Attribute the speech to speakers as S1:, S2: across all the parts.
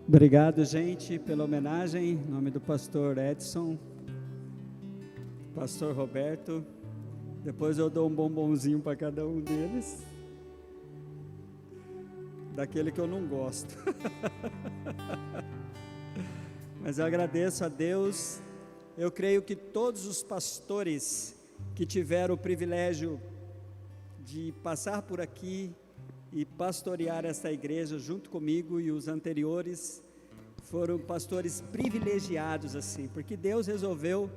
S1: Obrigado, gente, pela homenagem. Em nome do pastor Edson, pastor Roberto. Depois eu dou um bombonzinho para cada um deles, daquele que eu não gosto. Mas eu agradeço a Deus. Eu creio que todos os pastores que tiveram o privilégio de passar por aqui e pastorear essa igreja junto comigo, e os anteriores foram pastores privilegiados assim, porque Deus resolveu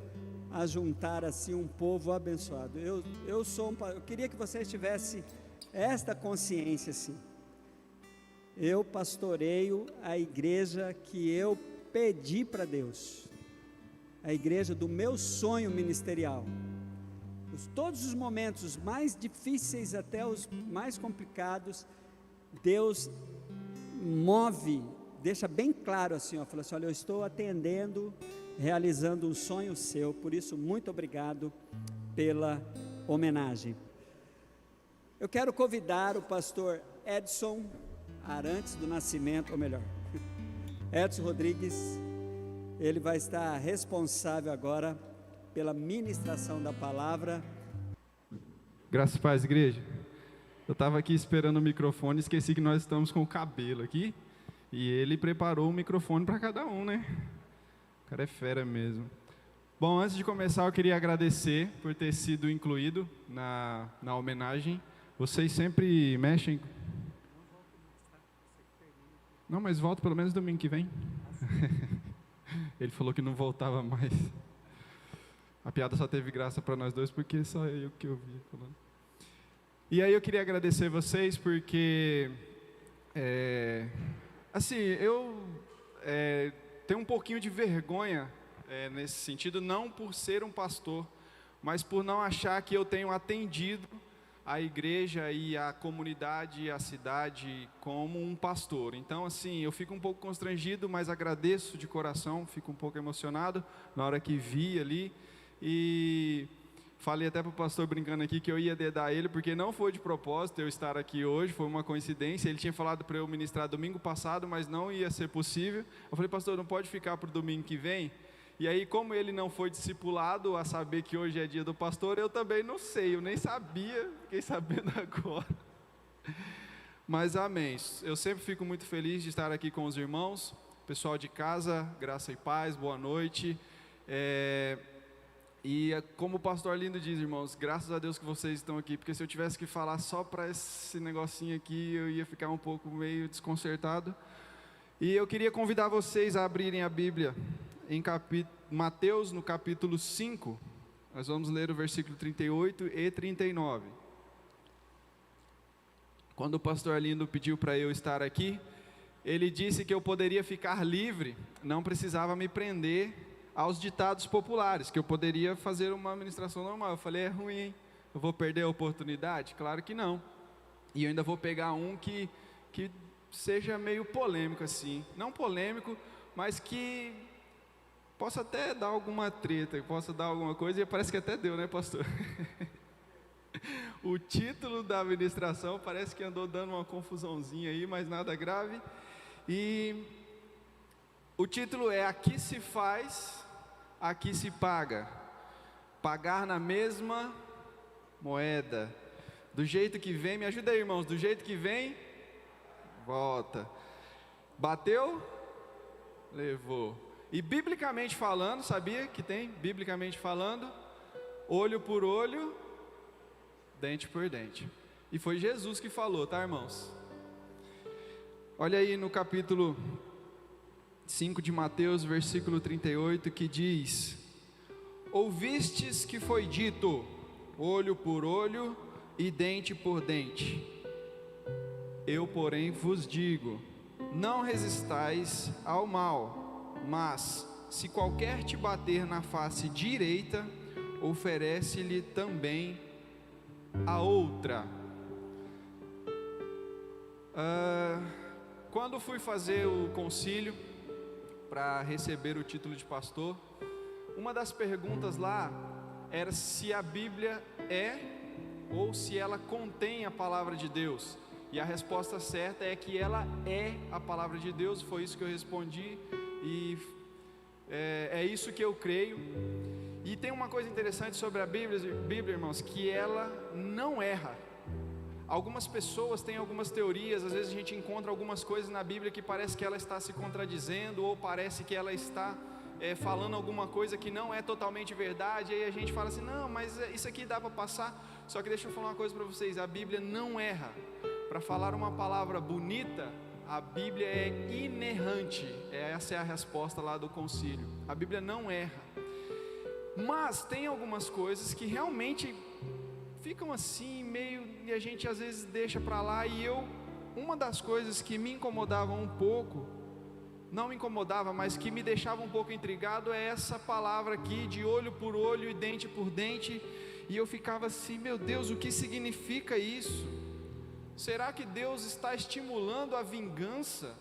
S1: ajuntar assim um povo abençoado. Eu queria que vocês tivessem esta consciência assim. Eu pastoreio a igreja que eu pedi para Deus, a igreja do meu sonho ministerial. Todos os momentos mais difíceis até os mais complicados, Deus move, deixa bem claro assim, fala assim: olha, eu estou atendendo, realizando um sonho seu. Por isso, muito obrigado pela homenagem. Eu quero convidar o pastor Edson Arantes do Nascimento, ou melhor, Edson Rodrigues. Ele vai estar responsável agora pela ministração da palavra.
S2: Graças e paz, igreja. Eu estava aqui esperando o microfone, esqueci que nós estamos com o cabelo aqui, e ele preparou um microfone para cada um, né? O cara é fera mesmo. Bom, antes de começar, eu queria agradecer por ter sido incluído na homenagem. Vocês sempre mexem... Não, mas volta pelo menos domingo que vem. Ele falou que não voltava mais. A piada só teve graça para nós dois, porque só eu que ouvi falando. E aí eu queria agradecer vocês, porque, assim, eu tenho um pouquinho de vergonha nesse sentido, não por ser um pastor, mas por não achar que eu tenho atendido a igreja e a comunidade e a cidade como um pastor. Então, assim, eu fico um pouco constrangido, mas agradeço de coração, fico um pouco emocionado na hora que vi ali. E falei até para o pastor brincando aqui que eu ia dedar ele, porque não foi de propósito eu estar aqui hoje, foi uma coincidência. Ele tinha falado para eu ministrar domingo passado, mas não ia ser possível. Eu falei: pastor, não pode ficar para o domingo que vem? E aí, como ele não foi discipulado a saber que hoje é dia do pastor, eu também não sei, eu nem sabia, fiquei sabendo agora. Mas amém, eu sempre fico muito feliz de estar aqui com os irmãos. Pessoal de casa, graça e paz, boa noite. E como o pastor Arlindo diz, irmãos, graças a Deus que vocês estão aqui, porque se eu tivesse que falar só para esse negocinho aqui, eu ia ficar um pouco meio desconcertado. E eu queria convidar vocês a abrirem a Bíblia em Mateus, no capítulo 5, nós vamos ler o versículo 38 e 39. Quando o pastor Arlindo pediu para eu estar aqui, ele disse que eu poderia ficar livre, não precisava me prender aos ditados populares, que eu poderia fazer uma ministração normal. Eu falei: é ruim, hein? Eu vou perder a oportunidade? Claro que não. E eu ainda vou pegar um que seja meio polêmico assim, não polêmico, mas que possa até dar alguma treta, possa dar alguma coisa, e parece que até deu, né, pastor? O título da ministração parece que andou dando uma confusãozinha aí, mas nada grave. E o título é: aqui se faz, aqui se paga. Pagar na mesma moeda. Do jeito que vem, me ajuda aí, irmãos, do jeito que vem, volta. Bateu, levou. E biblicamente falando, sabia que tem? Biblicamente falando, olho por olho, dente por dente. E foi Jesus que falou, tá, irmãos? Olha aí no capítulo 5 de Mateus, versículo 38, que diz: ouvistes que foi dito, olho por olho e dente por dente. Eu, porém, vos digo, não resistais ao mal, mas, se qualquer te bater na face direita, oferece-lhe também a outra. Quando fui fazer o concílio para receber o título de pastor, uma das perguntas lá era se a Bíblia é ou se ela contém a palavra de Deus. E a resposta certa é que ela é a palavra de Deus. Foi isso que eu respondi e é isso que eu creio. E tem uma coisa interessante sobre a Bíblia, irmãos, que ela não erra. Algumas pessoas têm algumas teorias, às vezes a gente encontra algumas coisas na Bíblia que parece que ela está se contradizendo, ou parece que ela está falando alguma coisa que não é totalmente verdade, e aí a gente fala assim, não, mas isso aqui dá para passar. Só que deixa eu falar uma coisa para vocês, a Bíblia não erra. Para falar uma palavra bonita, a Bíblia é inerrante. Essa é a resposta lá do concílio. A Bíblia não erra. Mas tem algumas coisas que realmente ficam assim, meio, e a gente às vezes deixa para lá. E uma das coisas que me incomodava um pouco, não me incomodava, mas que me deixava um pouco intrigado, é essa palavra aqui de olho por olho e dente por dente. E eu ficava assim, meu Deus, o que significa isso? Será que Deus está estimulando a vingança?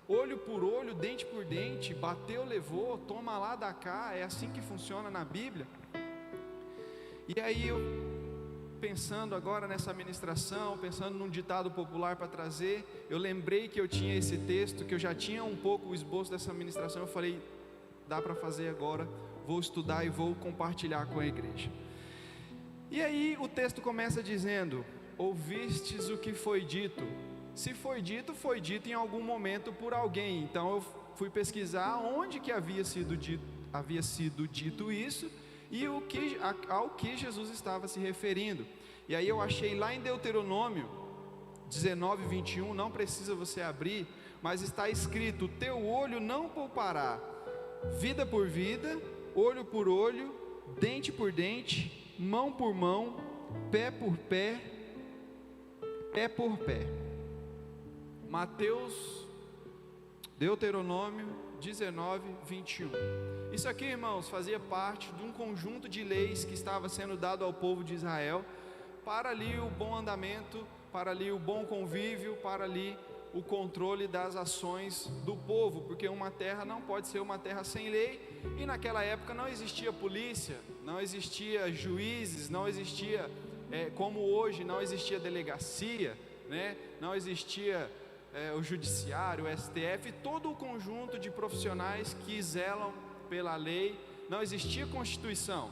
S2: Olho por olho, dente por dente, bateu, levou, toma lá, dá cá. É assim que funciona na Bíblia. E aí eu, pensando agora nessa ministração, pensando num ditado popular para trazer, eu lembrei que eu tinha esse texto, que eu já tinha um pouco o esboço dessa ministração. Eu falei, dá para fazer agora, vou estudar e vou compartilhar com a igreja. E aí o texto começa dizendo: ouvistes o que foi dito. Se foi dito em algum momento por alguém. Então eu fui pesquisar onde que havia sido dito isso e ao que Jesus estava se referindo. E aí eu achei lá em Deuteronômio 19, 21, não precisa você abrir, mas está escrito: teu olho não poupará, vida por vida, olho por olho, dente por dente, mão por mão, pé por pé, pé por pé. Deuteronômio 19, 21. Isso aqui, irmãos, fazia parte de um conjunto de leis que estava sendo dado ao povo de Israel, para ali o bom andamento, para ali o bom convívio, para ali o controle das ações do povo, porque uma terra não pode ser uma terra sem lei, e naquela época não existia polícia, não existia juízes, não existia, como hoje, não existia delegacia, né? Não existia o judiciário, o STF, todo o conjunto de profissionais que zelam pela lei. Não existia Constituição.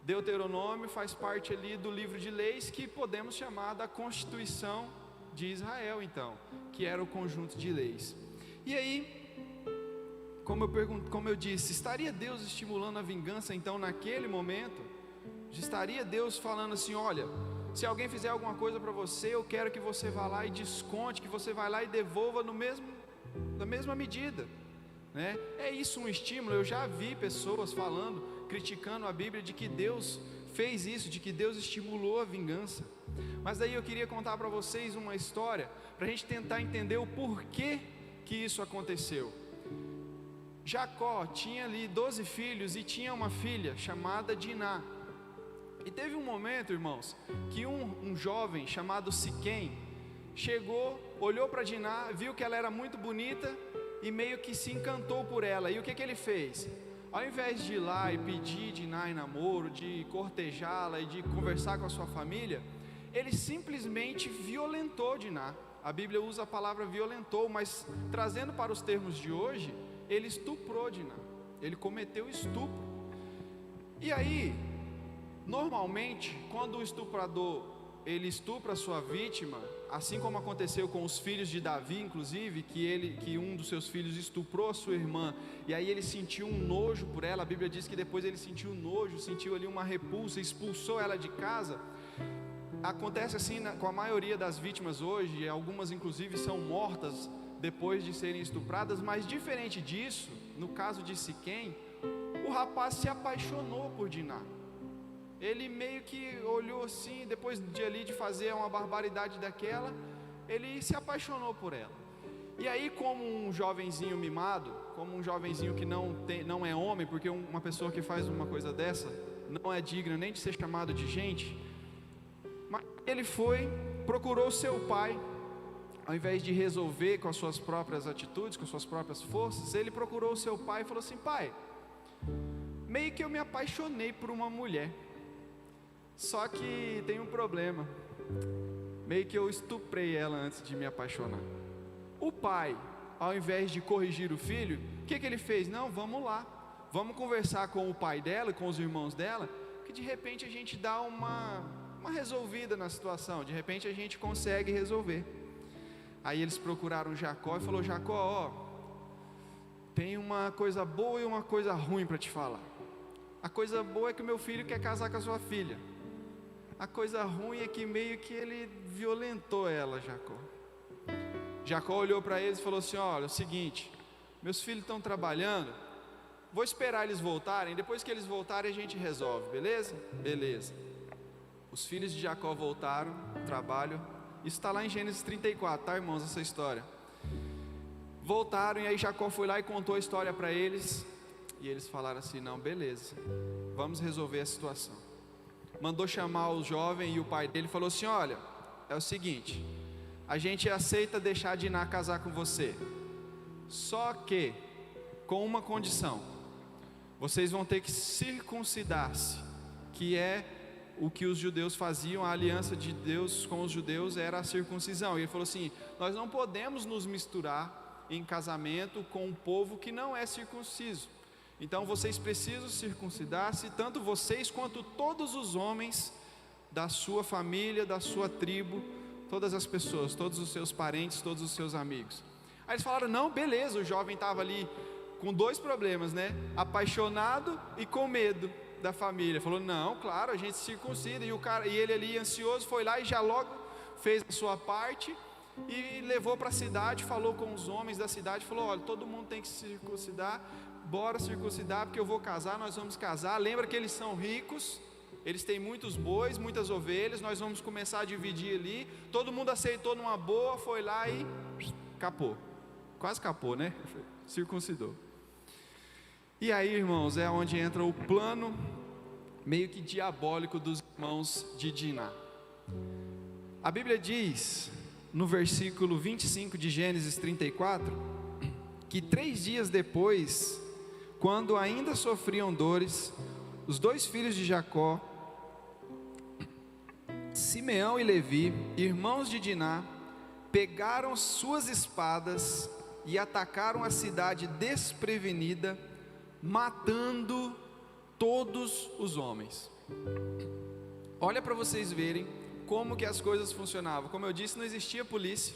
S2: Deuteronômio faz parte ali do livro de leis, que podemos chamar da Constituição de Israel, então, que era o conjunto de leis. E aí, como eu disse, estaria Deus estimulando a vingança então naquele momento? Estaria Deus falando assim: olha, se alguém fizer alguma coisa para você, eu quero que você vá lá e desconte, que você vá lá e devolva na mesma medida, né? É isso um estímulo? Eu já vi pessoas falando, criticando a Bíblia, de que Deus fez isso, de que Deus estimulou a vingança. Mas daí eu queria contar para vocês uma história, para a gente tentar entender o porquê que isso aconteceu. Jacó tinha ali 12 filhos e tinha uma filha chamada Diná. E teve um momento, irmãos, que um jovem chamado Siquém chegou, olhou para Diná, viu que ela era muito bonita e meio que se encantou por ela. E o que ele fez? Ao invés de ir lá e pedir Diná em namoro, de cortejá-la e de conversar com a sua família, ele simplesmente violentou Diná. A Bíblia usa a palavra violentou, mas trazendo para os termos de hoje, ele estuprou Diná. Ele cometeu estupro. E aí, normalmente, quando o estuprador ele estupra a sua vítima, assim como aconteceu com os filhos de Davi, inclusive, que um dos seus filhos estuprou a sua irmã, e aí ele sentiu um nojo por ela. A Bíblia diz que depois ele sentiu nojo, sentiu ali uma repulsa, expulsou ela de casa. Acontece assim com a maioria das vítimas hoje, algumas inclusive são mortas depois de serem estupradas. Mas diferente disso, no caso de Siquém, o rapaz se apaixonou por Diná. Ele meio que olhou assim, depois de fazer uma barbaridade daquela, ele se apaixonou por ela. E aí, como um jovenzinho mimado, como um jovenzinho que não é homem, porque uma pessoa que faz uma coisa dessa não é digna nem de ser chamado de gente, mas ele procurou seu pai. Ao invés de resolver com as suas próprias atitudes, com as suas próprias forças, ele procurou seu pai e falou assim: pai, meio que eu me apaixonei por uma mulher, só que tem um problema. meio que eu estuprei ela antes de me apaixonar. O pai, ao invés de corrigir o filho, o que ele fez? Não, vamos lá, vamos conversar com o pai dela, com os irmãos dela, que de repente a gente dá uma resolvida na situação, de repente a gente consegue resolver. Aí eles procuraram Jacó e falou: Jacó, ó, tem uma coisa boa e uma coisa ruim para te falar. A coisa boa é que o meu filho quer casar com a sua filha. A coisa ruim é que meio que ele violentou ela, Jacó. Jacó olhou para eles e falou assim: olha, é o seguinte, meus filhos estão trabalhando, vou esperar eles voltarem, depois que eles voltarem a gente resolve, beleza? Beleza. Os filhos de Jacó voltaram do trabalho, isso está lá em Gênesis 34, tá, irmãos, essa história. Voltaram e aí Jacó foi lá e contou a história para eles, e eles falaram assim: não, beleza, vamos resolver a situação. Mandou chamar o jovem e o pai dele falou assim: olha, é o seguinte, a gente aceita deixar Diná casar com você, só que com uma condição: vocês vão ter que circuncidar-se, que é o que os judeus faziam, a aliança de Deus com os judeus era a circuncisão. E ele falou assim: nós não podemos nos misturar em casamento com um povo que não é circunciso. Então vocês precisam circuncidar-se, tanto vocês quanto todos os homens da sua família, da sua tribo, todas as pessoas, todos os seus parentes, todos os seus amigos. Aí eles falaram: não, beleza. O jovem estava ali com dois problemas, né? Apaixonado e com medo da família. Falou: não, claro, a gente circuncida. E ele ali ansioso foi lá e já logo fez a sua parte e levou para a cidade, falou com os homens da cidade, falou: olha, todo mundo tem que se circuncidar, bora circuncidar, porque eu vou casar, nós vamos casar. Lembra que eles são ricos, eles têm muitos bois, muitas ovelhas, nós vamos começar a dividir ali. Todo mundo aceitou numa boa, foi lá e capou, quase capou, né? Circuncidou. E aí, irmãos, é onde entra o plano meio que diabólico dos irmãos de Diná. A Bíblia diz, no versículo 25 de Gênesis 34, que 3 dias depois, quando ainda sofriam dores, os 2 filhos de Jacó, Simeão e Levi, irmãos de Diná, pegaram suas espadas e atacaram a cidade desprevenida, matando todos os homens. Olha para vocês verem como que as coisas funcionavam. Como eu disse, não existia polícia,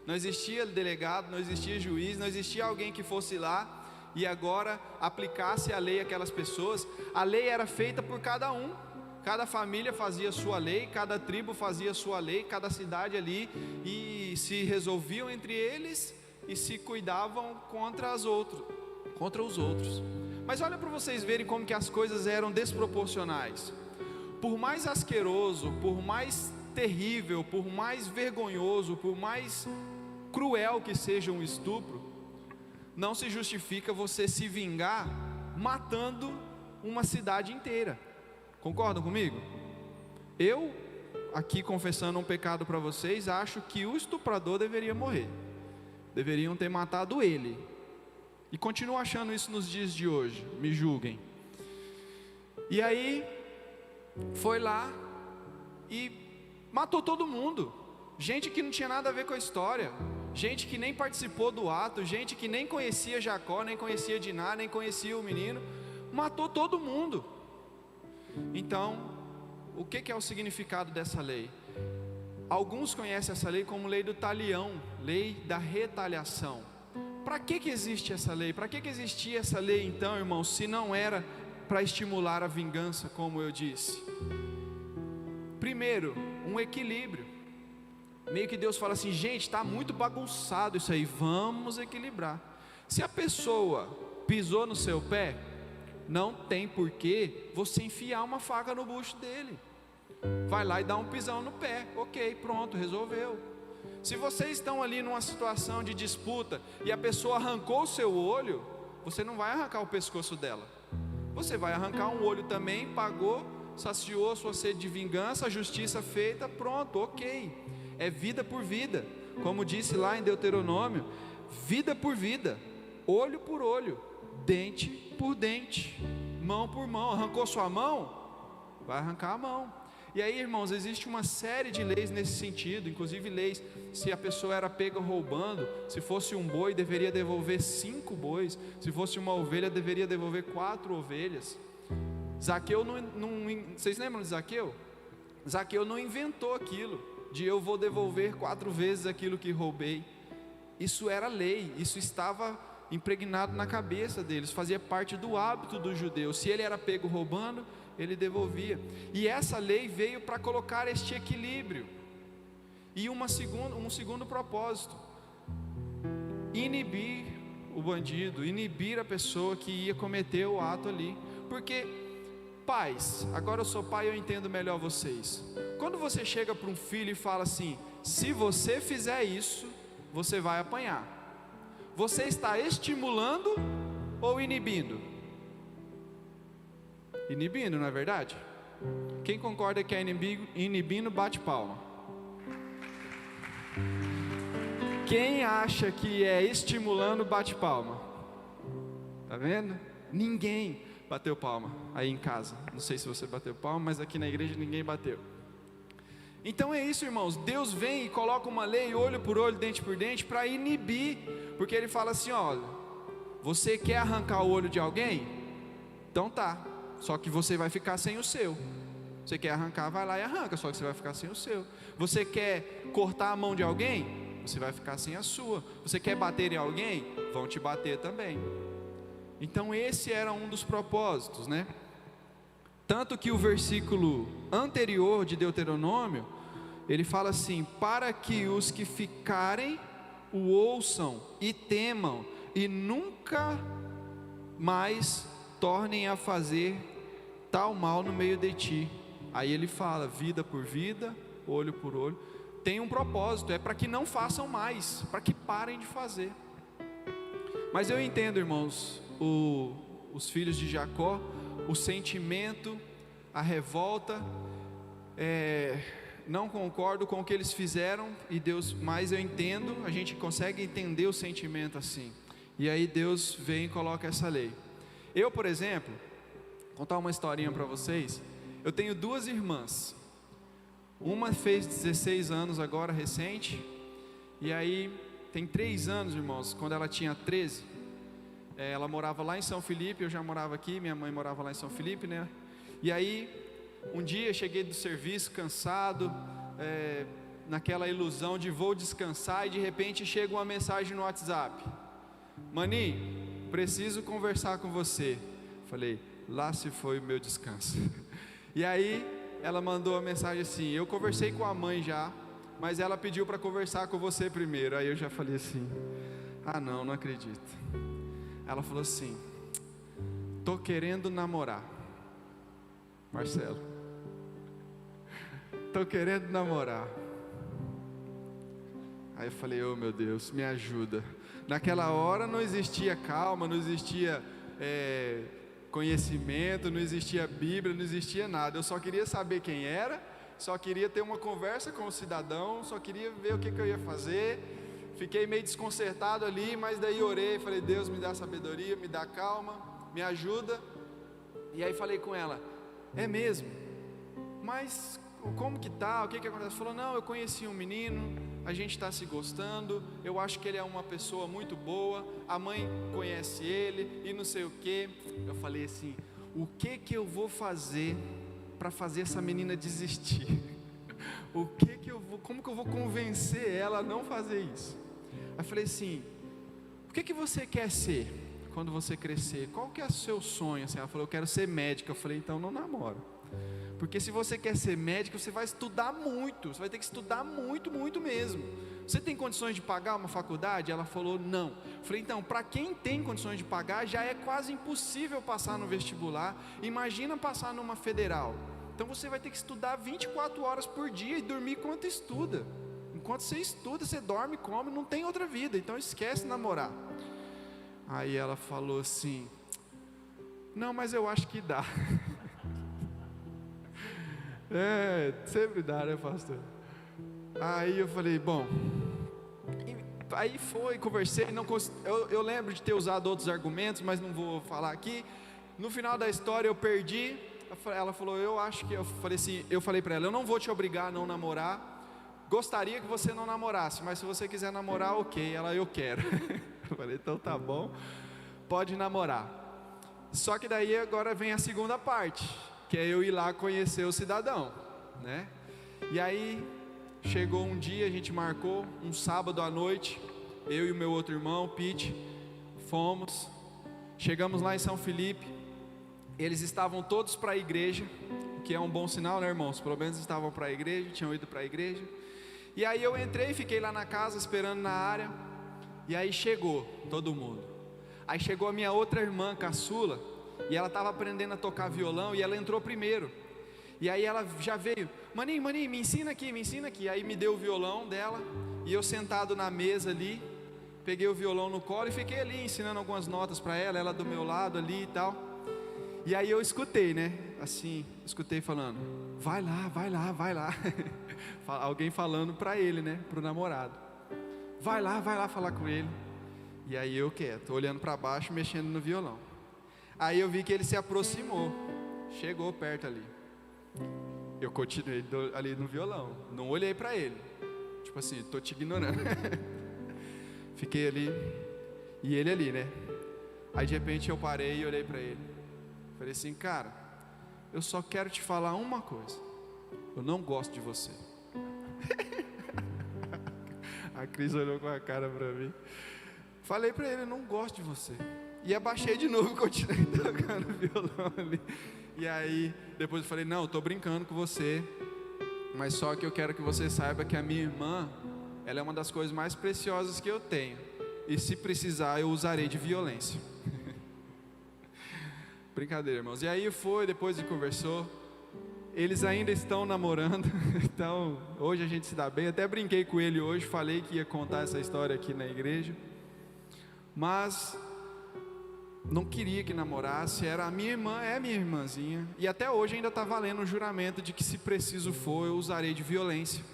S2: não existia delegado, não existia juiz, não existia alguém que fosse lá e agora aplicasse a lei àquelas pessoas. A lei era feita por cada um, cada família fazia sua lei, cada tribo fazia sua lei, cada cidade ali, e se resolviam entre eles e se cuidavam contra os outros. Mas olha para vocês verem como que as coisas eram desproporcionais. Por mais asqueroso, por mais terrível, por mais vergonhoso, por mais cruel que seja um estupro, não se justifica você se vingar matando uma cidade inteira. Concordam comigo? Eu, aqui confessando um pecado para vocês, acho que o estuprador deveria morrer. Deveriam ter matado ele. E continuo achando isso nos dias de hoje, me julguem. E aí, foi lá e matou todo mundo. Gente que não tinha nada a ver com a história, gente que nem participou do ato, gente que nem conhecia Jacó, nem conhecia Diná, nem conhecia o menino. Matou todo mundo. Então, o que é o significado dessa lei? Alguns conhecem essa lei como lei do talião, lei da retaliação. Para que existe essa lei? Para que existia essa lei então, irmãos, se não era para estimular a vingança, como eu disse? Primeiro, um equilíbrio. Meio que Deus fala assim: gente, está muito bagunçado isso aí, vamos equilibrar. Se a pessoa pisou no seu pé, não tem porquê você enfiar uma faca no bucho dele. Vai lá e dá um pisão no pé, ok, pronto, resolveu. Se vocês estão ali numa situação de disputa e a pessoa arrancou o seu olho, você não vai arrancar o pescoço dela, você vai arrancar um olho também, pagou, saciou a sua sede de vingança, a justiça feita, pronto, ok. É vida por vida, como disse lá em Deuteronômio, vida por vida, olho por olho, dente por dente, mão por mão. Arrancou sua mão, vai arrancar a mão. E aí, irmãos, existe uma série de leis nesse sentido, inclusive leis, se a pessoa era pega roubando, se fosse um boi, deveria devolver 5 bois, se fosse uma ovelha, deveria devolver 4 ovelhas. Zaqueu vocês lembram de Zaqueu? Zaqueu não inventou aquilo, de eu vou devolver 4 vezes aquilo que roubei. Isso era lei, isso estava impregnado na cabeça deles, fazia parte do hábito do judeu. Se ele era pego roubando, ele devolvia. E essa lei veio para colocar este equilíbrio. E um segundo propósito: inibir o bandido, inibir a pessoa que ia cometer o ato ali. Porque, pais, agora eu sou pai, eu entendo melhor vocês. Quando você chega para um filho e fala assim: se você fizer isso, você vai apanhar, você está estimulando ou inibindo? Inibindo, não é verdade? Quem concorda que é inibindo, bate palma. Quem acha que é estimulando, bate palma. Tá vendo? Ninguém bateu palma aí em casa. Não sei se você bateu palma, mas aqui na igreja ninguém bateu. Então é isso, irmãos. Deus vem e coloca uma lei, olho por olho, dente por dente, para inibir. Porque Ele fala assim: olha, você quer arrancar o olho de alguém? Então tá, só que você vai ficar sem o seu. Você quer arrancar, vai lá e arranca, só que você vai ficar sem o seu. Você quer cortar a mão de alguém? Você vai ficar sem a sua. Você quer bater em alguém? Vão te bater também. Então esse era um dos propósitos, né? Tanto que o versículo anterior de Deuteronômio, ele fala assim: para que os que ficarem o ouçam e temam, e nunca mais tornem a fazer tal mal no meio de ti. Aí ele fala: vida por vida, olho por olho. Tem um propósito, é para que não façam mais, para que parem de fazer. Mas eu entendo, irmãos, os filhos de Jacó, o sentimento, a revolta, não concordo com o que eles fizeram, e Deus, mas eu entendo, a gente consegue entender o sentimento assim. E aí Deus vem e coloca essa lei. Eu, por exemplo, vou contar uma historinha para vocês. Eu tenho 2 irmãs. Uma fez 16 anos agora, recente. E aí, tem 3 anos, irmãos, quando ela tinha 13, ela morava lá em São Felipe, eu já morava aqui, minha mãe morava lá em São Felipe, né? E aí, um dia cheguei do serviço cansado, naquela ilusão de vou descansar, e de repente chega uma mensagem no WhatsApp: Mani, preciso conversar com você. Falei: lá se foi o meu descanso. E aí ela mandou a mensagem assim: eu conversei com a mãe já, mas ela pediu para conversar com você primeiro. Aí eu já falei assim: ah não acredito. Ela falou assim: tô querendo namorar, Marcelo, tô querendo namorar. Aí eu falei: oh meu Deus, me ajuda. Naquela hora não existia calma, não existia conhecimento, não existia Bíblia, não existia nada. Eu só queria saber quem era, só queria ter uma conversa com o cidadão, só queria ver o que eu ia fazer. Fiquei meio desconcertado ali, mas daí orei, falei: Deus, me dá sabedoria, me dá calma, me ajuda. E aí falei com ela: é mesmo? Mas como que tá? O que acontece? Ela falou: não, eu conheci um menino, a gente está se gostando, eu acho que ele é uma pessoa muito boa, a mãe conhece ele e não sei o que. Eu falei assim: o que eu vou fazer para fazer essa menina desistir? Como que eu vou convencer ela a não fazer isso? Aí eu falei assim: o que você quer ser quando você crescer? Qual que é o seu sonho? Assim, ela falou: eu quero ser médica. Eu falei: então não namora. Porque se você quer ser médico, você vai estudar muito, você vai ter que estudar muito, muito mesmo. Você tem condições de pagar uma faculdade? Ela falou: não. Eu falei: então, para quem tem condições de pagar, já é quase impossível passar no vestibular. Imagina passar numa federal. Então você vai ter que estudar 24 horas por dia e dormir enquanto estuda. Enquanto você estuda, você dorme, come, não tem outra vida. Então esquece namorar. Aí ela falou assim: não, mas eu acho que dá. Sempre dá, né, pastor? Aí eu falei: bom. Aí conversei. Eu lembro de ter usado outros argumentos, mas não vou falar aqui. No final da história eu perdi. ela falou, eu falei para ela, eu não vou te obrigar a não namorar, gostaria que você não namorasse, mas se você quiser namorar, ok. Ela, eu quero. Eu falei, então tá bom, pode namorar. Só que daí agora vem a segunda parte, que é eu ir lá conhecer o cidadão, né? E aí chegou um dia, a gente marcou um sábado à noite, eu e o meu outro irmão, Pete, fomos, chegamos lá em São Felipe. Eles estavam todos para a igreja, o que é um bom sinal, né, irmãos? Pelo menos estavam para a igreja, tinham ido para a igreja. E aí eu entrei, fiquei lá na casa esperando na área. E aí chegou todo mundo. Aí chegou a minha outra irmã, caçula, e ela estava aprendendo a tocar violão, e ela entrou primeiro. E aí ela já veio, maninho, me ensina aqui, me ensina aqui. Aí me deu o violão dela, e eu sentado na mesa ali, peguei o violão no colo e fiquei ali ensinando algumas notas para ela, ela do meu lado ali e tal. E aí eu escutei, né, assim, escutei falando, vai lá, alguém falando para ele, né, para o namorado, vai lá falar com ele. E aí eu quieto, olhando para baixo, mexendo no violão. Aí eu vi que ele se aproximou, chegou perto ali. Eu continuei ali no violão, não olhei para ele, tipo assim, tô te ignorando. Fiquei ali, e ele ali, né. Aí de repente eu parei e olhei para ele. Falei assim, cara, eu só quero te falar uma coisa, eu não gosto de você. A Cris olhou com a cara para mim. Falei para ele, eu não gosto de você. E abaixei de novo, continuei tocando violão ali. E aí, depois eu falei, não, eu tô brincando com você, mas só que eu quero que você saiba que a minha irmã, ela é uma das coisas mais preciosas que eu tenho, e se precisar eu usarei de violência. Brincadeira, irmãos. E aí depois conversou, eles ainda estão namorando, então hoje a gente se dá bem. Até brinquei com ele hoje, falei que ia contar essa história aqui na igreja, mas não queria que namorasse. Era a minha irmã, é minha irmãzinha, e até hoje ainda está valendo o juramento de que se preciso for, eu usarei de violência,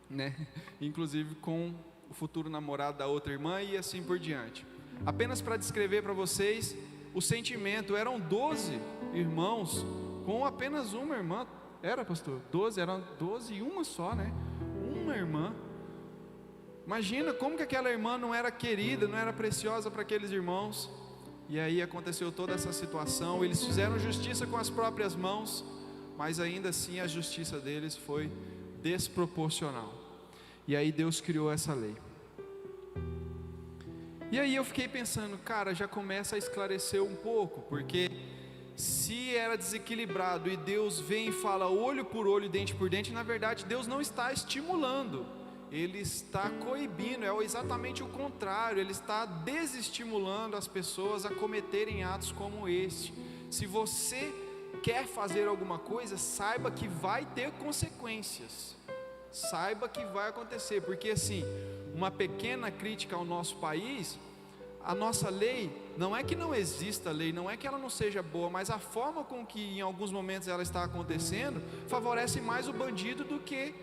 S2: né? Inclusive com o futuro namorado da outra irmã e assim por diante. Apenas para descrever para vocês o sentimento, eram 12 irmãos com apenas uma irmã. Era, pastor? 12, eram 12 e uma só, né? Uma irmã. Imagina como que aquela irmã não era querida, não era preciosa para aqueles irmãos. E aí aconteceu toda essa situação. Eles fizeram justiça com as próprias mãos, mas ainda assim a justiça deles foi desproporcional. E aí Deus criou essa lei. E aí eu fiquei pensando, cara, já começa a esclarecer um pouco, porque se era desequilibrado e Deus vem e fala olho por olho, dente por dente, na verdade Deus não está estimulando, Ele está coibindo, é exatamente o contrário, Ele está desestimulando as pessoas a cometerem atos como este. Se você quer fazer alguma coisa, saiba que vai ter consequências, saiba que vai acontecer, porque assim, uma pequena crítica ao nosso país, a nossa lei, não é que não exista lei, não é que ela não seja boa, mas a forma com que em alguns momentos ela está acontecendo, favorece mais o bandido do que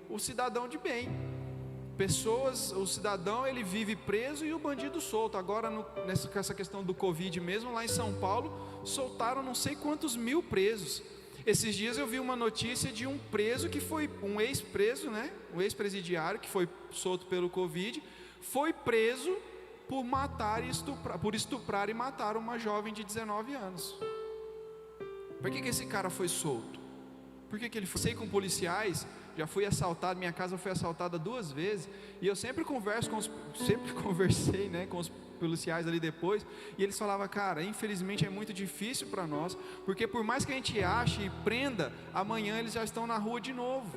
S2: o cidadão de bem. O cidadão ele vive preso e o bandido solto. Agora nessa questão do Covid mesmo, lá em São Paulo, soltaram não sei quantos mil presos. Esses dias eu vi uma notícia de um preso que foi, um ex-preso, né? Um ex-presidiário que foi solto pelo Covid, foi preso por estuprar e matar uma jovem de 19 anos. Por que esse cara foi solto? Por que ele foi? Sei com policiais, já fui assaltado, minha casa foi assaltada 2 vezes, e eu sempre conversei, né, com os policiais ali depois, e eles falavam, cara, infelizmente é muito difícil para nós, porque por mais que a gente ache e prenda, amanhã eles já estão na rua de novo.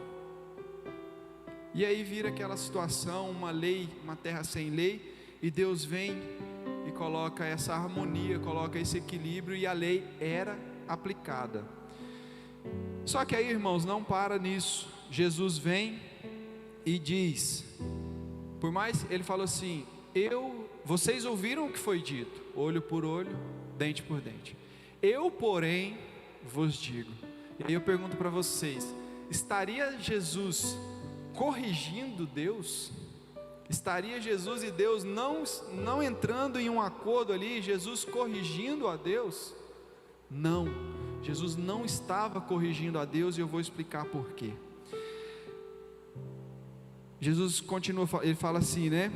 S2: E aí vira aquela situação, uma lei, uma terra sem lei, e Deus vem e coloca essa harmonia, coloca esse equilíbrio, e a lei era aplicada. Só que aí, irmãos, não para nisso. Jesus vem e diz, por mais, ele falou assim, vocês ouviram o que foi dito, olho por olho, dente por dente. Eu, porém, vos digo. E aí eu pergunto para vocês, estaria Jesus corrigindo Deus? Estaria Jesus e Deus não entrando em um acordo ali, Jesus corrigindo a Deus? Não. Jesus não estava corrigindo a Deus, e eu vou explicar por quê. Jesus continua, ele fala assim, né?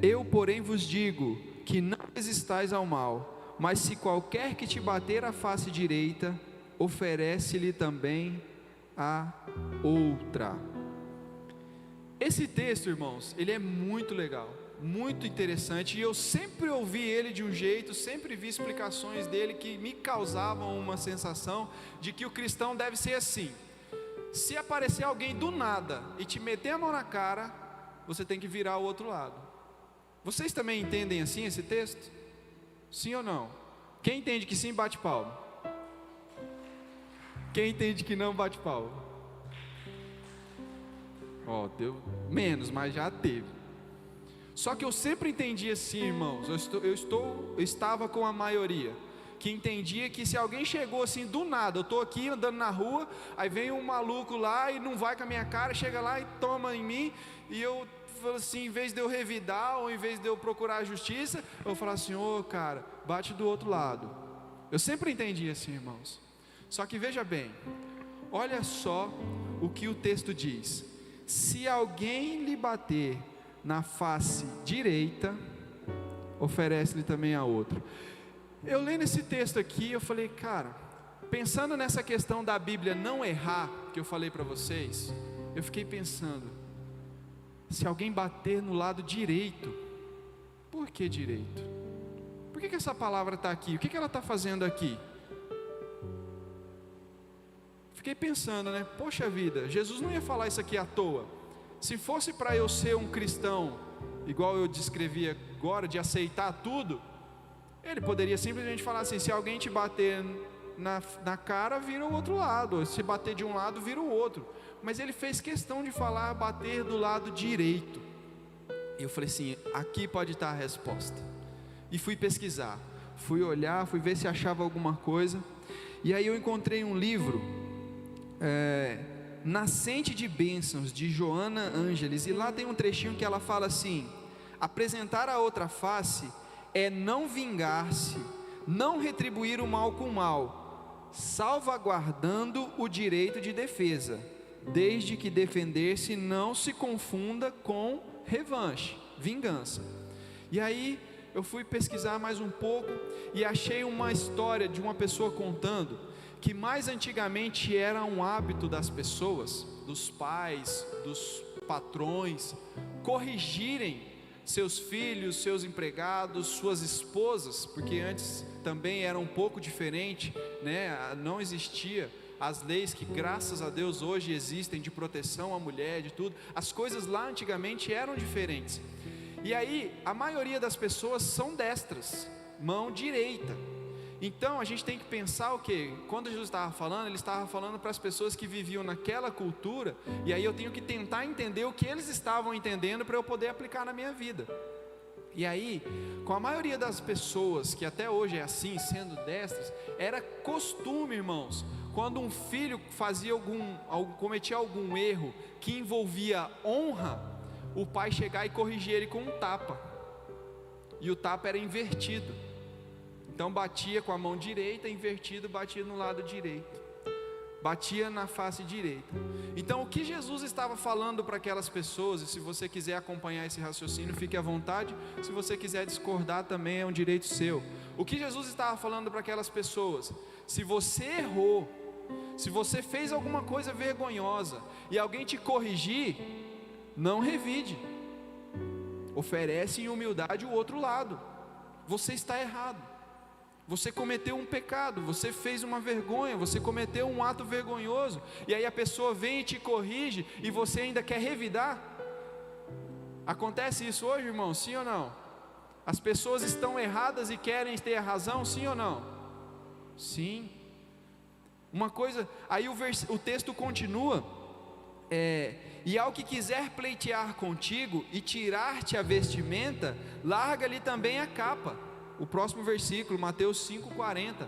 S2: Eu, porém, vos digo que não resistais ao mal, mas se qualquer que te bater a face direita, oferece-lhe também a outra. Esse texto, irmãos, ele é muito legal, muito interessante, e eu sempre ouvi ele de um jeito, sempre vi explicações dele que me causavam uma sensação de que o cristão deve ser assim: se aparecer alguém do nada e te meter a mão na cara, você tem que virar ao outro lado. Vocês também entendem assim esse texto? Sim ou não? Quem entende que sim, bate palma. Quem entende que não, bate palma. Deu menos, mas já teve. Só que eu sempre entendi assim, irmãos, eu estava com a maioria que entendia que se alguém chegou assim do nada, eu estou aqui andando na rua, aí vem um maluco lá e não vai com a minha cara, chega lá e toma em mim, e eu falo assim, em vez de eu revidar, ou em vez de eu procurar a justiça, eu vou falar assim: cara, bate do outro lado. Eu sempre entendi assim, irmãos. Só que veja bem, olha só o que o texto diz: se alguém lhe bater na face direita, oferece-lhe também a outra. Eu lendo esse texto aqui, eu falei, cara, pensando nessa questão da Bíblia não errar, que eu falei para vocês, eu fiquei pensando, se alguém bater no lado direito, por que direito? Por que essa palavra está aqui? O que ela está fazendo aqui? Fiquei pensando, né? Poxa vida, Jesus não ia falar isso aqui à toa. Se fosse para eu ser um cristão, igual eu descrevi agora, de aceitar tudo, ele poderia simplesmente falar assim: se alguém te bater na cara, vira o outro lado, se bater de um lado, vira o outro. Mas ele fez questão de falar bater do lado direito. E eu falei assim: aqui pode estar a resposta. E fui pesquisar, fui olhar, fui ver se achava alguma coisa. E aí eu encontrei um livro, Nascente de Bênçãos, de Joana Ângeles. E lá tem um trechinho que ela fala assim: apresentar a outra face é não vingar-se, não retribuir o mal com o mal, salvaguardando o direito de defesa, desde que defender-se não se confunda com revanche, vingança. E aí eu fui pesquisar mais um pouco e achei uma história de uma pessoa contando que mais antigamente era um hábito das pessoas, dos pais, dos patrões, corrigirem seus filhos, seus empregados, suas esposas, porque antes também era um pouco diferente, né? Não existia as leis que graças a Deus hoje existem de proteção à mulher, de tudo. As coisas lá antigamente eram diferentes. E aí a maioria das pessoas são destras, mão direita. Então a gente tem que pensar o que? Quando Jesus estava falando, ele estava falando para as pessoas que viviam naquela cultura, e aí eu tenho que tentar entender o que eles estavam entendendo para eu poder aplicar na minha vida. E aí, com a maioria das pessoas, que até hoje é assim, sendo destras, era costume, irmãos, quando um filho cometia algum erro que envolvia honra, o pai chegar e corrigir ele com um tapa, e o tapa era invertido. Então batia com a mão direita, invertido, batia no lado direito, batia na face direita. Então o que Jesus estava falando para aquelas pessoas, e se você quiser acompanhar esse raciocínio, fique à vontade, se você quiser discordar também é um direito seu. O que Jesus estava falando para aquelas pessoas: se você errou, se você fez alguma coisa vergonhosa e alguém te corrigir, não revide, oferece em humildade o outro lado. Você está errado, você cometeu um pecado, você fez uma vergonha, você cometeu um ato vergonhoso, e aí a pessoa vem e te corrige, e você ainda quer revidar. Acontece isso hoje, irmão? Sim ou não? As pessoas estão erradas e querem ter a razão, sim ou não? Sim. Uma coisa, aí o texto continua, e ao que quiser pleitear contigo e tirar-te a vestimenta, larga-lhe também a capa. O próximo versículo, Mateus 5,40.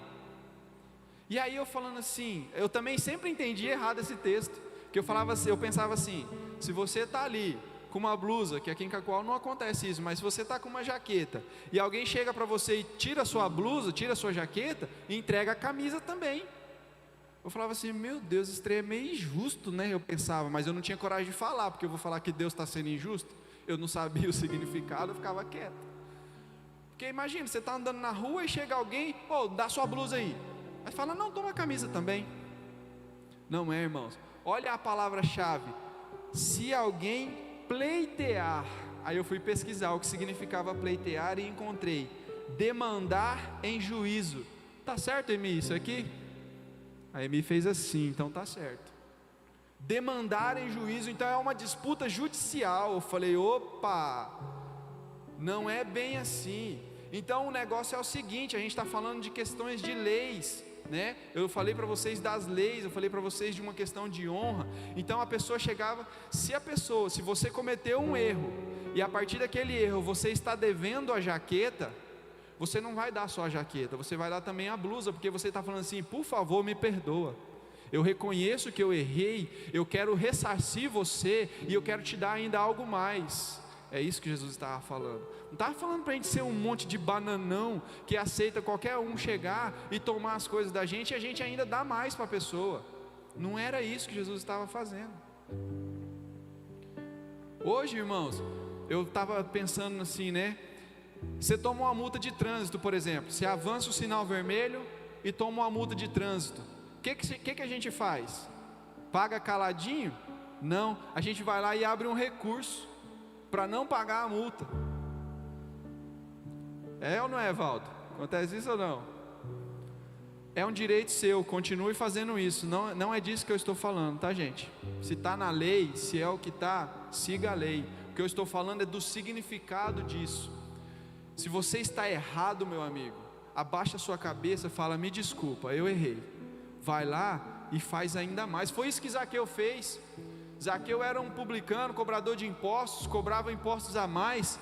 S2: E aí eu falando assim, eu também sempre entendi errado esse texto, que eu pensava assim: se você está ali com uma blusa, que aqui em Cacoal não acontece isso, mas se você está com uma jaqueta e alguém chega para você e tira a sua blusa, tira a sua jaqueta e entrega a camisa também. Eu falava assim, meu Deus, esse trem é meio injusto, né? Eu pensava, mas eu não tinha coragem de falar, porque eu vou falar que Deus está sendo injusto. Eu não sabia o significado, eu ficava quieto. Porque imagina, você está andando na rua e chega alguém, dá sua blusa aí. Aí fala, não, toma a camisa também. Não é, irmãos. Olha a palavra-chave. Se alguém pleitear, aí eu fui pesquisar o que significava pleitear e encontrei demandar em juízo. Tá certo, Emi, isso aqui? A Emi fez assim, então tá certo. Demandar em juízo, então é uma disputa judicial. Eu falei, opa, não é bem assim. Então o negócio é o seguinte, a gente está falando de questões de leis, né? Eu falei para vocês das leis, eu falei para vocês de uma questão de honra. Então a pessoa chegava, se você cometeu um erro, e a partir daquele erro você está devendo a jaqueta, você não vai dar só a jaqueta, você vai dar também a blusa, porque você está falando assim, por favor me perdoa, eu reconheço que eu errei, eu quero ressarcir você, e eu quero te dar ainda algo mais. É isso que Jesus estava falando. Não estava falando para a gente ser um monte de bananão, que aceita qualquer um chegar e tomar as coisas da gente, e a gente ainda dá mais para a pessoa. Não era isso que Jesus estava fazendo. Hoje, irmãos, eu estava pensando assim, né? Você toma uma multa de trânsito, por exemplo. Você avança o sinal vermelho e toma uma multa de trânsito. O que a gente faz? Paga caladinho? Não, a gente vai lá e abre um recurso para não pagar a multa. É ou não é, Valdo? Acontece isso ou não? É um direito seu, continue fazendo isso. Não é disso que eu estou falando, tá, gente? Se está na lei, se é o que está, siga a lei. O que eu estou falando é do significado disso. Se você está errado, meu amigo, abaixa a sua cabeça e fala, me desculpa, eu errei. Vai lá e faz ainda mais. Foi isso que Zaqueu fez. Zaqueu era um publicano, cobrador de impostos, cobrava impostos a mais,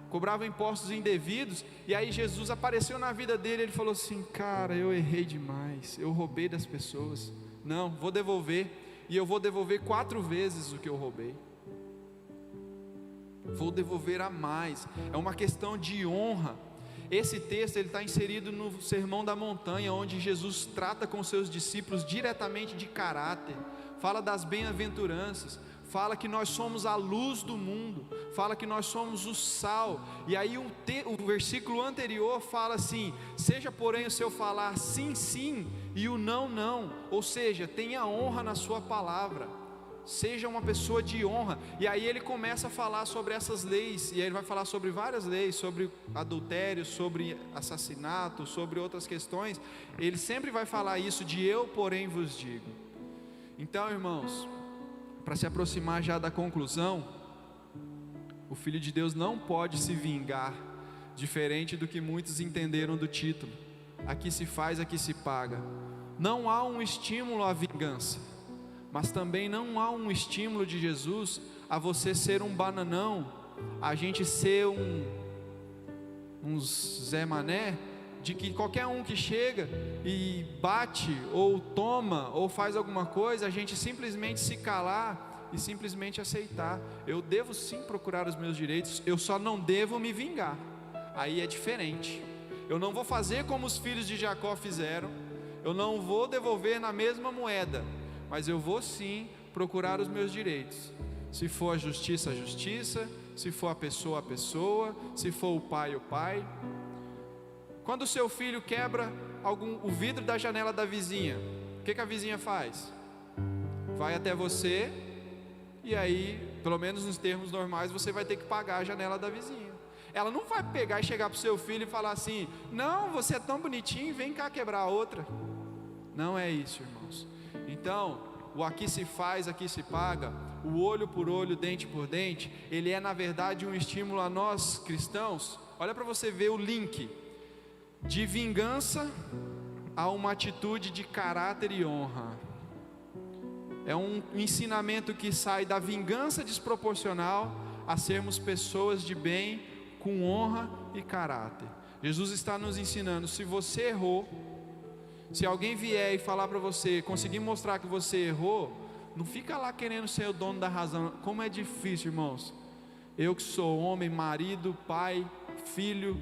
S2: cobrava impostos indevidos, e aí Jesus apareceu na vida dele, ele falou assim, cara, eu errei demais, eu roubei das pessoas, não, vou devolver, e eu vou devolver 4 vezes o que eu roubei, vou devolver a mais. É uma questão de honra. Esse texto ele está inserido no Sermão da Montanha, onde Jesus trata com seus discípulos diretamente de caráter, fala das bem-aventuranças, fala que nós somos a luz do mundo, fala que nós somos o sal, e aí o versículo anterior fala assim, seja porém o seu falar sim, sim, e o não, não, ou seja, tenha honra na sua palavra, seja uma pessoa de honra. E aí ele começa a falar sobre essas leis, e aí ele vai falar sobre várias leis, sobre adultério, sobre assassinato, sobre outras questões. Ele sempre vai falar isso de eu porém vos digo. Então, irmãos, para se aproximar já da conclusão, o Filho de Deus não pode se vingar, diferente do que muitos entenderam do título. Aqui se faz, aqui se paga. Não há um estímulo à vingança, mas também não há um estímulo de Jesus a você ser um bananão, a gente ser um Zé Mané, de que qualquer um que chega e bate, ou toma, ou faz alguma coisa, a gente simplesmente se calar e simplesmente aceitar. Eu devo sim procurar os meus direitos, eu só não devo me vingar. Aí é diferente. Eu não vou fazer como os filhos de Jacó fizeram, eu não vou devolver na mesma moeda, mas eu vou sim procurar os meus direitos. Se for a justiça, se for a pessoa, se for o pai. Quando o seu filho quebra o vidro da janela da vizinha, o que a vizinha faz? Vai até você, e aí, pelo menos nos termos normais, você vai ter que pagar a janela da vizinha. Ela não vai pegar e chegar para o seu filho e falar assim, não, você é tão bonitinho, vem cá quebrar a outra. Não é isso, irmãos. Então, o aqui se faz, aqui se paga, o olho por olho, dente por dente, ele é na verdade um estímulo a nós cristãos. Olha para você ver o link de vingança a uma atitude de caráter e honra. É um ensinamento que sai da vingança desproporcional a sermos pessoas de bem, com honra e caráter. Jesus está nos ensinando, se você errou, se alguém vier e falar para você, conseguir mostrar que você errou, não fica lá querendo ser o dono da razão. Como é difícil, irmãos, Eu que sou homem, marido, pai, filho,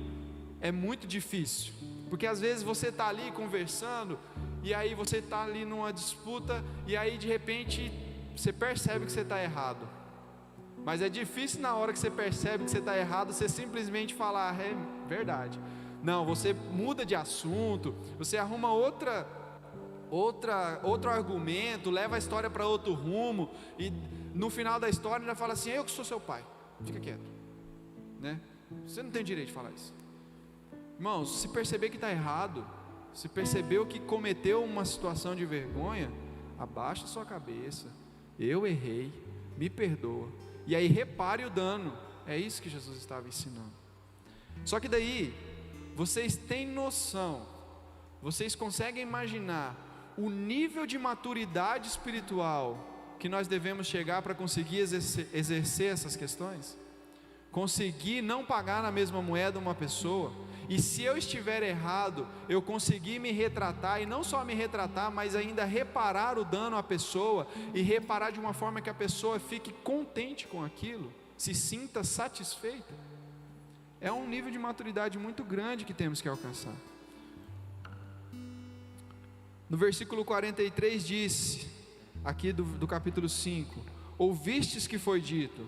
S2: é muito difícil, porque às vezes você está ali conversando, e aí você está ali numa disputa, e aí de repente você percebe que você está errado. Mas é difícil na hora que você percebe que você está errado, você simplesmente falar, é verdade. Não, você muda de assunto, você arruma outro argumento, leva a história para outro rumo, e no final da história ainda fala assim, eu que sou seu pai, fica quieto, né? Você não tem direito de falar isso. Irmãos, se perceber que está errado, se percebeu que cometeu uma situação de vergonha, abaixa sua cabeça, eu errei, me perdoa, e aí repare o dano. É isso que Jesus estava ensinando. Só que daí, vocês têm noção, vocês conseguem imaginar o nível de maturidade espiritual que nós devemos chegar para conseguir exercer essas questões? Conseguir não pagar na mesma moeda uma pessoa, e se eu estiver errado, eu conseguir me retratar, e não só me retratar, mas ainda reparar o dano à pessoa, e reparar de uma forma que a pessoa fique contente com aquilo, se sinta satisfeita. É um nível de maturidade muito grande que temos que alcançar. No versículo 43 diz, aqui do capítulo 5, ouvistes que foi dito,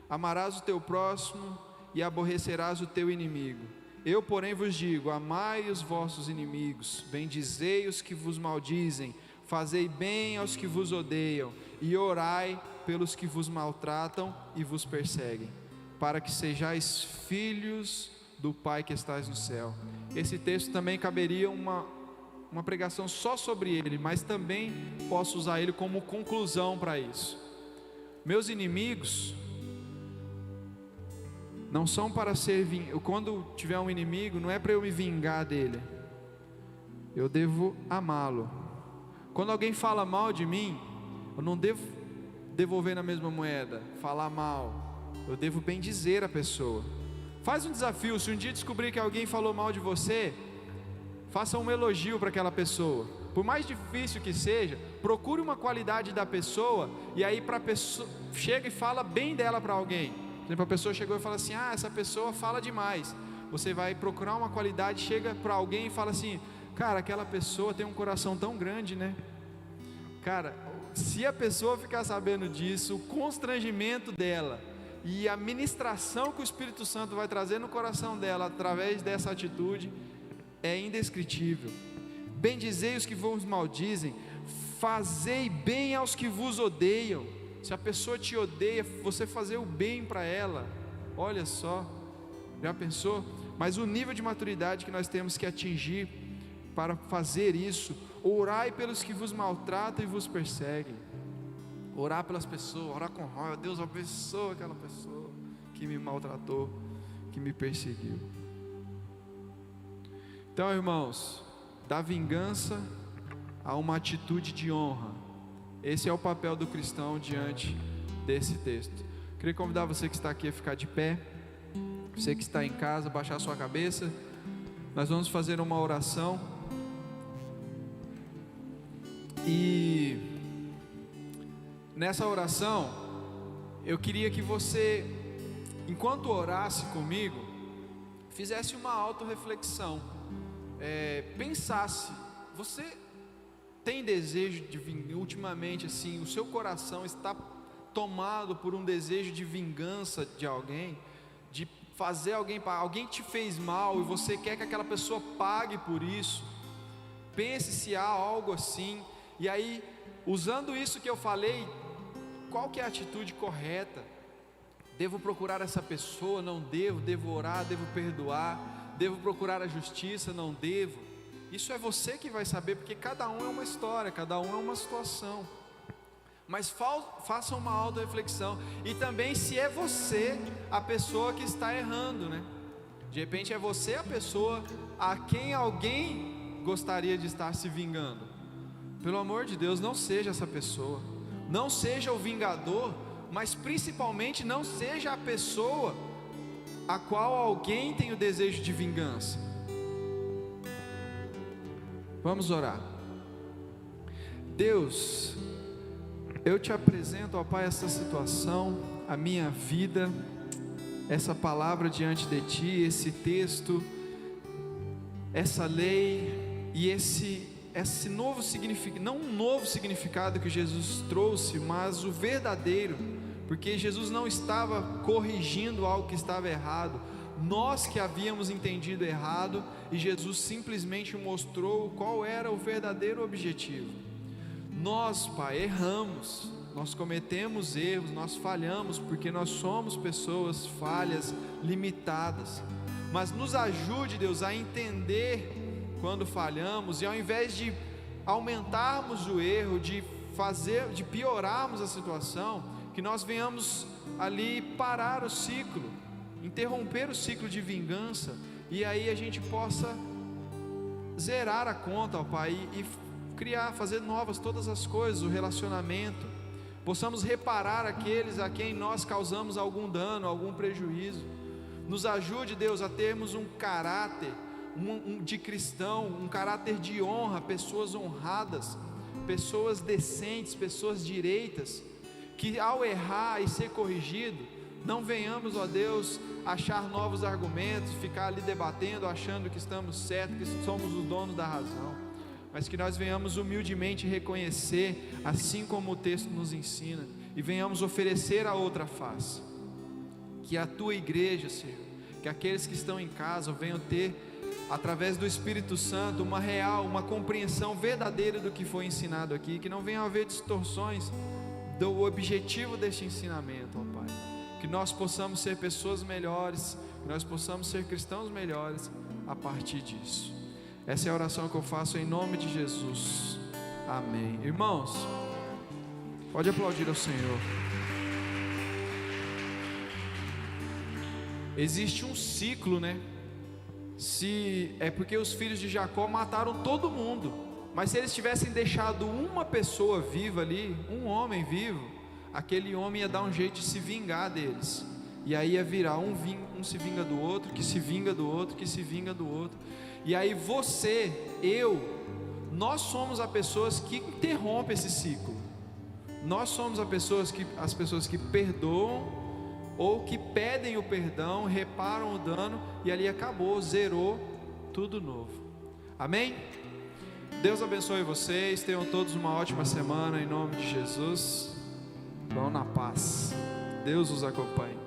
S2: amarás o teu próximo e aborrecerás o teu inimigo. Eu, porém, vos digo, amai os vossos inimigos, bendizei os que vos maldizem, fazei bem aos que vos odeiam, e orai pelos que vos maltratam e vos perseguem, para que sejais filhos do Pai que estais no céu. Esse texto também caberia uma pregação só sobre ele, mas também posso usar ele como conclusão para isso. Meus inimigos não são para ser quando tiver um inimigo, não é para eu me vingar dele, eu devo amá-lo. Quando alguém fala mal de mim, eu não devo devolver na mesma moeda, falar mal, eu devo bendizer a pessoa. Faz um desafio, se um dia descobrir que alguém falou mal de você, faça um elogio para aquela pessoa, por mais difícil que seja, procure uma qualidade da pessoa, e aí para a pessoa, chega e fala bem dela para alguém. Por exemplo, a pessoa chegou e fala assim, essa pessoa fala demais. Você vai procurar uma qualidade, chega para alguém e fala assim, cara, aquela pessoa tem um coração tão grande, né? Cara, se a pessoa ficar sabendo disso, o constrangimento dela e a ministração que o Espírito Santo vai trazer no coração dela através dessa atitude é indescritível. Bendizei os que vos maldizem, fazei bem aos que vos odeiam. Se a pessoa te odeia, você fazer o bem para ela, olha só, já pensou? Mas o nível de maturidade que nós temos que atingir para fazer isso, orai pelos que vos maltratam e vos perseguem, orar pelas pessoas, orar com raiva, Deus abençoa aquela pessoa que me maltratou, que me perseguiu. Então, irmãos, da vingança a uma atitude de honra, esse é o papel do cristão diante desse texto. Queria convidar você que está aqui a ficar de pé, você que está em casa, baixar sua cabeça. Nós vamos fazer uma oração, e nessa oração eu queria que você, enquanto orasse comigo, fizesse uma autorreflexão, pensasse, você tem desejo de vingança ultimamente, assim, o seu coração está tomado por um desejo de vingança de alguém, de fazer alguém te fez mal e você quer que aquela pessoa pague por isso? Pense se há algo assim, e aí, usando isso que eu falei, qual que é a atitude correta? Devo procurar essa pessoa? Não devo? Devo orar? Devo perdoar? Devo procurar a justiça? Não devo? Isso é você que vai saber, porque cada um é uma história, cada um é uma situação. Mas faça uma auto-reflexão. E também se é você a pessoa que está errando, né? De repente é você a pessoa a quem alguém gostaria de estar se vingando. Pelo amor de Deus, não seja essa pessoa. Não seja o vingador, mas principalmente não seja a pessoa a qual alguém tem o desejo de vingança. Vamos orar. Deus, eu te apresento, ó Pai, essa situação, a minha vida, essa palavra diante de Ti, esse texto, essa lei e esse novo significado, não um novo significado que Jesus trouxe, mas o verdadeiro, porque Jesus não estava corrigindo algo que estava errado, nós que havíamos entendido errado, e Jesus simplesmente mostrou qual era o verdadeiro objetivo. Nós, Pai, erramos, nós cometemos erros, nós falhamos, porque nós somos pessoas falhas, limitadas, mas nos ajude, Deus, a entender quando falhamos, e ao invés de aumentarmos o erro, de piorarmos a situação, que nós venhamos ali parar o ciclo, interromper o ciclo de vingança, e aí a gente possa zerar a conta, ó Pai, e fazer novas todas as coisas, o relacionamento, possamos reparar aqueles a quem nós causamos algum dano, algum prejuízo. Nos ajude, Deus, a termos um caráter de cristão, um caráter de honra, pessoas honradas, pessoas decentes, pessoas direitas, que ao errar e ser corrigido, não venhamos, ó Deus, achar novos argumentos, ficar ali debatendo, achando que estamos certos, que somos os donos da razão, mas que nós venhamos humildemente reconhecer, assim como o texto nos ensina, e venhamos oferecer a outra face, que a Tua igreja, Senhor, que aqueles que estão em casa venham ter, através do Espírito Santo, uma compreensão verdadeira do que foi ensinado aqui, que não venham a haver distorções do objetivo deste ensinamento, ó Pai, que nós possamos ser pessoas melhores, que nós possamos ser cristãos melhores a partir disso. Essa é a oração que eu faço em nome de Jesus, amém. Irmãos, pode aplaudir ao Senhor. Existe um ciclo, né? É porque os filhos de Jacó mataram todo mundo, mas se eles tivessem deixado uma pessoa viva ali, um homem vivo, aquele homem ia dar um jeito de se vingar deles, e aí ia virar um se vinga do outro, que se vinga do outro, que se vinga do outro, e aí nós somos as pessoas que interrompem esse ciclo, nós somos as pessoas que perdoam, ou que pedem o perdão, reparam o dano, e ali acabou, zerou, tudo novo, amém? Deus abençoe vocês, tenham todos uma ótima semana, em nome de Jesus, vão na paz, Deus os acompanhe.